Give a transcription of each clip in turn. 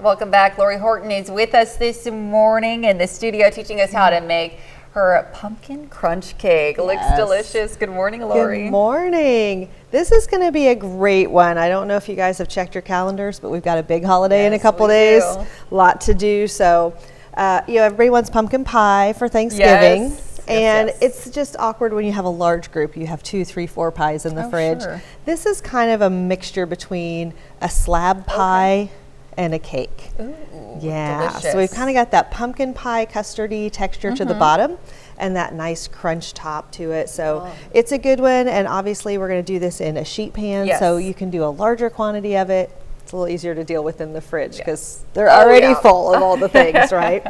Welcome back. Lori Horton is with us this morning in the studio teaching us how to make her pumpkin crunch cake. Yes. Looks delicious. Good morning, Lori. Good morning. This is going to be a great one. I don't know if you guys have checked your calendars, but we've got a big holiday in a couple days. A lot to do. So, everybody wants pumpkin pie for Thanksgiving. And it's just awkward when you have a large group. You have 2, 3, 4 pies in the fridge. Sure. This is kind of a mixture between a slab pie and a cake. Ooh, yeah, delicious. so we've kind of got that pumpkin pie custardy texture to the bottom and that nice crunch top to it. So it's a good one, and obviously we're going to do this in a sheet pan, so you can do a larger quantity of it. It's a little easier to deal with in the fridge because they're already full of all the things, right?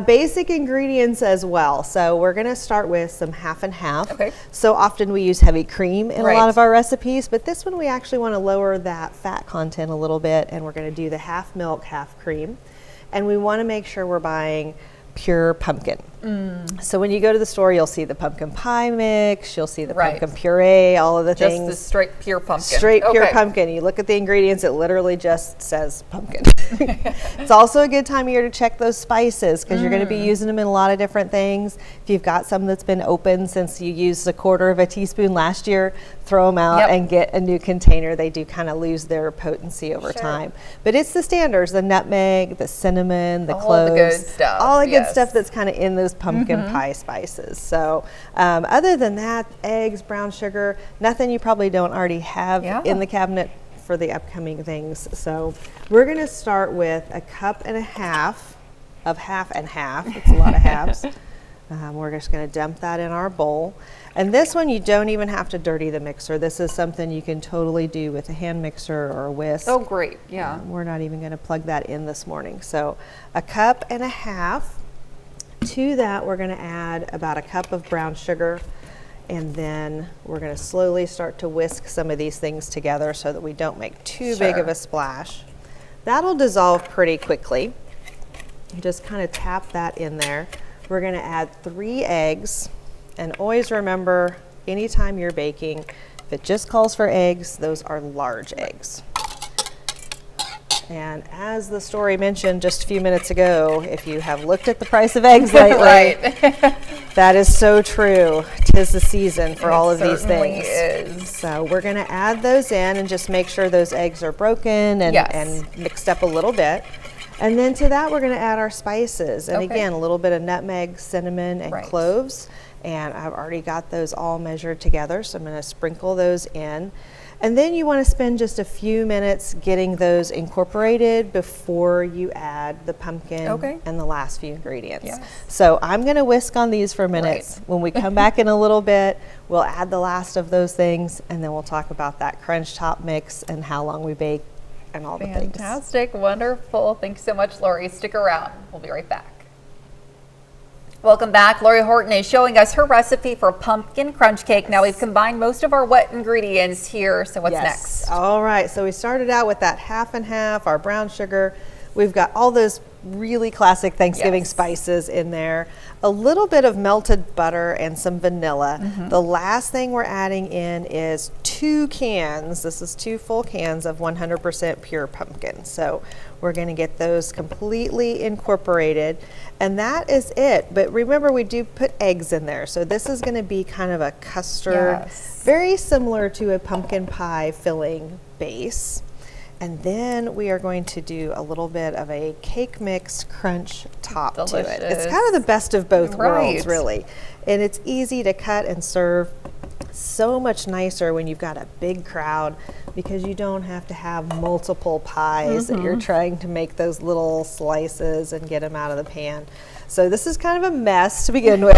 Basic ingredients as well. So we're going to start with some half and half. Okay. So often we use heavy cream in a lot of our recipes, but this one we actually want to lower that fat content a little bit, and we're going to do the half milk, half cream. And we want to make sure we're buying pure pumpkin. So when you go to the store, you'll see the pumpkin pie mix, you'll see the pumpkin puree, all of the things. Just the straight pure pumpkin. Straight pure pumpkin. You look at the ingredients, it literally just says pumpkin. It's also a good time of year to check those spices because you're going to be using them in a lot of different things. If you've got some that's been open since you used a quarter of a teaspoon last year, throw them out and get a new container. They do kind of lose their potency over time. But it's the standards, the nutmeg, the cinnamon, the cloves. All the good stuff. All the good stuff that's kind of in those pumpkin pie spices. So other than that, eggs, brown sugar, nothing you probably don't already have in the cabinet for the upcoming things. So we're going to start with 1.5 cups of half and half. It's a lot of halves. We're just going to dump that in our bowl. And this one, you don't even have to dirty the mixer. This is something you can totally do with a hand mixer or a whisk. Oh, great. Yeah. We're not even going to plug that in this morning. So 1.5 cups. To that, we're going to add about 1 cup of brown sugar, and then we're going to slowly start to whisk some of these things together so that we don't make too big of a splash. That'll dissolve pretty quickly. You just kind of tap that in there. We're going to add 3 eggs, and always remember, anytime you're baking, if it just calls for eggs, those are large eggs. And as the story mentioned just a few minutes ago, if you have looked at the price of eggs lately, that is so true. 'Tis the season for all of these things. So we're going to add those in and just make sure those eggs are broken and mixed up a little bit. And then to that, we're going to add our spices. And again, a little bit of nutmeg, cinnamon, and cloves. And I've already got those all measured together, so I'm going to sprinkle those in. And then you want to spend just a few minutes getting those incorporated before you add the pumpkin and the last few ingredients. So I'm going to whisk on these for a minute. When we come back in a little bit, we'll add the last of those things, and then we'll talk about that crunch top mix and how long we bake and all the things. Fantastic. Wonderful. Thanks so much, Lori. Stick around. We'll be right back. Welcome back. Lori Horton is showing us her recipe for pumpkin crunch cake. Now we've combined most of our wet ingredients here, so what's next? All right, so we started out with that half and half, our brown sugar. We've got all those really classic Thanksgiving spices in there, a little bit of melted butter and some vanilla. The last thing we're adding in is 2 cans. This is 2 full cans of 100% pure pumpkin. So we're going to get those completely incorporated, and that is it. But remember, we do put eggs in there. So this is going to be kind of a custard, very similar to a pumpkin pie filling base. And then we are going to do a little bit of a cake mix crunch top to it. It's kind of the best of both worlds, really. And it's easy to cut and serve. So much nicer when you've got a big crowd because you don't have to have multiple pies that you're trying to make those little slices and get them out of the pan. So this is kind of a mess to begin with.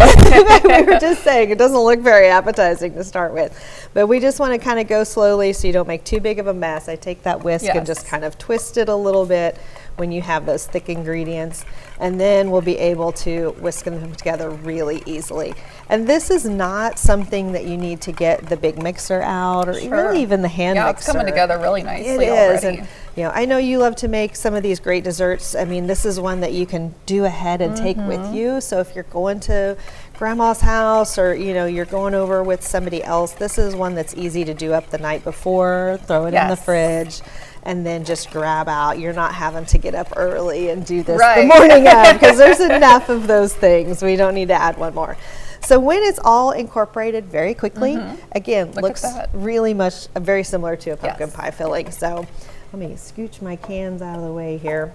We were just saying it doesn't look very appetizing to start with. But we just want to kind of go slowly so you don't make too big of a mess. I take that whisk and just kind of twist it a little bit when you have those thick ingredients. And then we'll be able to whisk them together really easily. And this is not something that you need to get the big mixer out or really even the hand mixer. It's coming together really nicely already. And, you know, I know you love to make some of these great desserts. I mean, this is one that you can do ahead and take with you. So if you're going to grandma's house or, you know, you're going over with somebody else, this is one that's easy to do up the night before, throw it in the fridge. and then just grab out. You're not having to get up early and do this Right. the morning of, because there's enough of those things. We don't need to add one more. So when it's all incorporated very quickly, again, Look looks at that. really much very similar to a pumpkin Yes. pie filling. So let me scooch my cans out of the way here.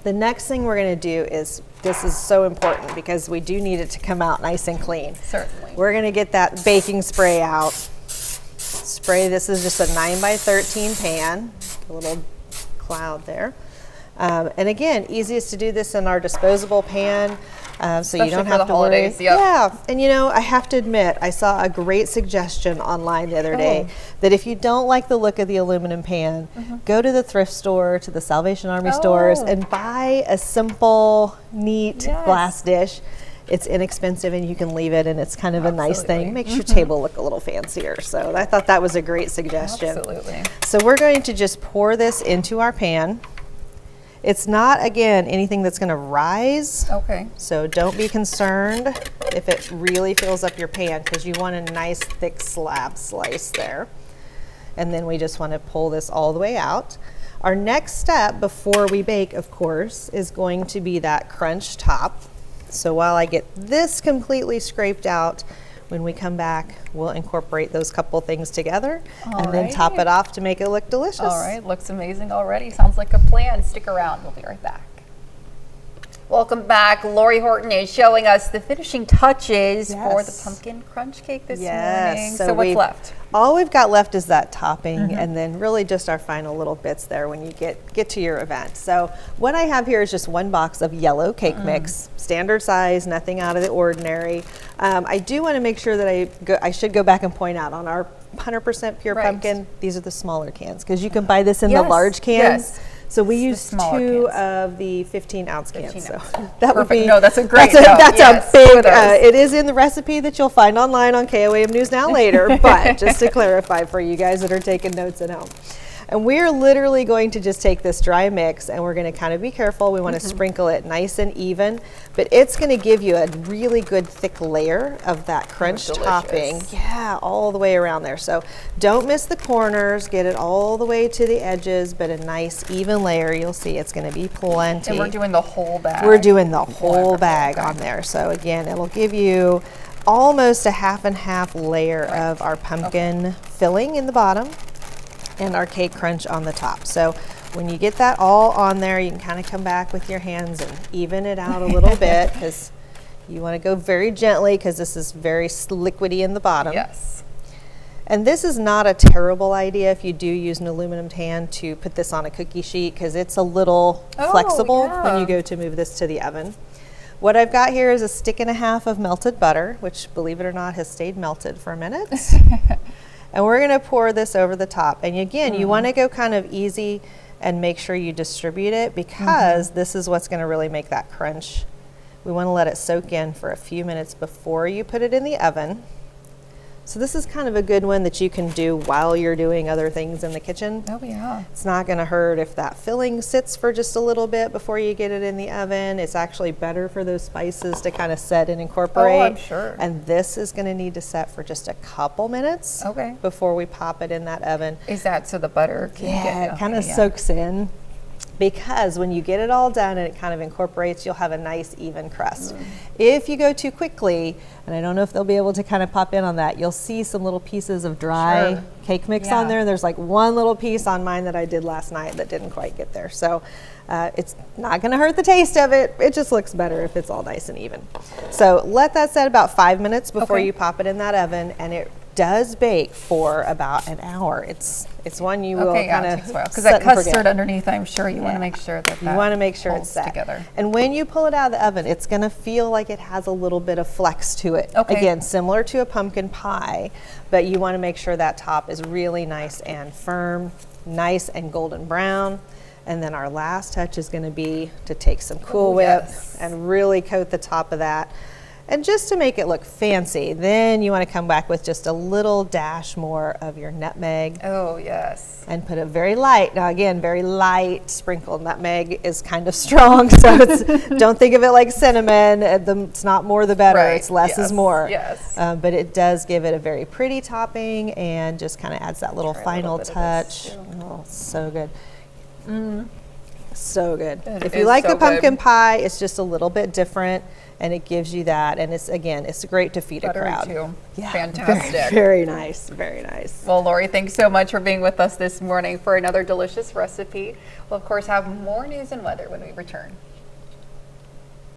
The next thing we're going to do is, this is so important because we do need it to come out nice and clean. Certainly. We're going to get that baking spray out. Spray, this is just a 9x13 pan, a little cloud there. And again, easiest to do this in our disposable pan, so you Especially don't for have the to holidays, worry. yep. Yeah, and you know, I have to admit, I saw a great suggestion online the other day that if you don't like the look of the aluminum pan, go to the thrift store, to the Salvation Army stores, Oh. and buy a simple, neat Yes. glass dish. It's inexpensive and you can leave it, and it's kind of a nice Absolutely. thing. Makes your table look a little fancier. So I thought that was a great suggestion. Absolutely. So we're going to just pour this into our pan. It's not, again, anything that's going to rise. Okay. So don't be concerned if it really fills up your pan, because you want a nice thick slab slice there. And then we just want to pull this all the way out. Our next step before we bake, of course, is going to be that crunch top. So while I get this completely scraped out, when we come back, we'll incorporate those couple things together and then top Alrighty. it off to make it look delicious. All right, looks amazing already. Sounds like a plan. Stick around. We'll be right back. Welcome back. Lori Horton is showing us the finishing touches for the Yes. pumpkin crunch cake this Yes, morning. so So what's we've- left? All we've got left is that topping, and then really just our final little bits there when you get to your event. So what I have here is just one box of yellow cake mix, standard size, nothing out of the ordinary. I do want to make sure that I should go back and point out on our 100% pure Right. pumpkin, these are the smaller cans, because you can buy this in the Yes, large cans. yes. So we It's the use smaller two cans. of the 15-ounce cans. 15 So ounce. that would Perfect. be No, that's a great that's note. Yes, a big. for those. It is in the recipe that you'll find online on KOAM News Now later. But just to clarify for you guys that are taking notes at home. And we're literally going to just take this dry mix, and we're going to kind of be careful. We want to sprinkle it nice and even, but it's going to give you a really good thick layer of that crunch delicious. topping. Yeah, all the way around there. So don't miss the corners. Get it all the way to the edges, but a nice even layer. You'll see it's going to be plenty. And we're doing the whole bag. We're doing the whole Wonderful, bag okay. on there. So again, it'll give you almost a half and half layer of our pumpkin filling in the bottom and our cake crunch on the top. So when you get that all on there, you can kind of come back with your hands and even it out a little bit, because you want to go very gently, because this is very liquidy in the bottom. Yes. And this is not a terrible idea if you do use an aluminum pan to put this on a cookie sheet, because it's a little Oh, flexible when yeah. you go to move this to the oven. What I've got here is a stick and a half of melted butter, which, believe it or not, has stayed melted for a minute. And we're going to pour this over the top. And again, you want to go kind of easy and make sure you distribute it, because this is what's going to really make that crunch. We want to let it soak in for a few minutes before you put it in the oven. So this is kind of a good one that you can do while you're doing other things in the kitchen. Oh, yeah. It's not going to hurt if that filling sits for just a little bit before you get it in the oven. It's actually better for those spices to kind of set and incorporate. Oh, I'm sure. And this is going to need to set for just a couple minutes Okay. before we pop it in that oven. Is that so the butter can Yeah, get it kind of okay, yeah. soaks in, because when you get it all done and it kind of incorporates, you'll have a nice even crust. If you go too quickly, and I don't know if they'll be able to kind of pop in on that, you'll see some little pieces of dry Sure. cake mix Yeah. on there. There's like one little piece on mine that I did last night that didn't quite get there. So it's not going to hurt the taste of it. It just looks better if it's all nice and even. So let that set about 5 minutes before Okay. you pop it in that oven, and it does bake for about an hour. It's one you will Okay, yeah, kind it of takes a while. Because that set and forget. custard underneath, I'm sure you want Yeah. to make sure that You want to make sure it's holds set together. And when you pull it out of the oven, it's going to feel like it has a little bit of flex to it. Okay. Again, similar to a pumpkin pie, but you want to make sure that top is really nice and firm, nice and golden brown. And then our last touch is going to be to take some Cool Oh, Whip yes. and really coat the top of that. And just to make it look fancy, then you want to come back with just a little dash more of your nutmeg Oh, yes. and put it very light. Now again, very light sprinkled. Nutmeg is kind of strong, so don't think of it like cinnamon. It's not more the better. Right, It's less yes, is more. yes. But it does give it a very pretty topping and just kind of adds that little Try a final little bit of this, touch. too. Oh, so good. So good. It If you is like so the pumpkin good. pie, it's just a little bit different, and it gives you that. And it's, again, it's great to feed Buttery a crowd. too. Yeah, Fantastic. Very, very nice. Very nice. Well, Lori, thanks so much for being with us this morning for another delicious recipe. We'll, of course, have more news and weather when we return.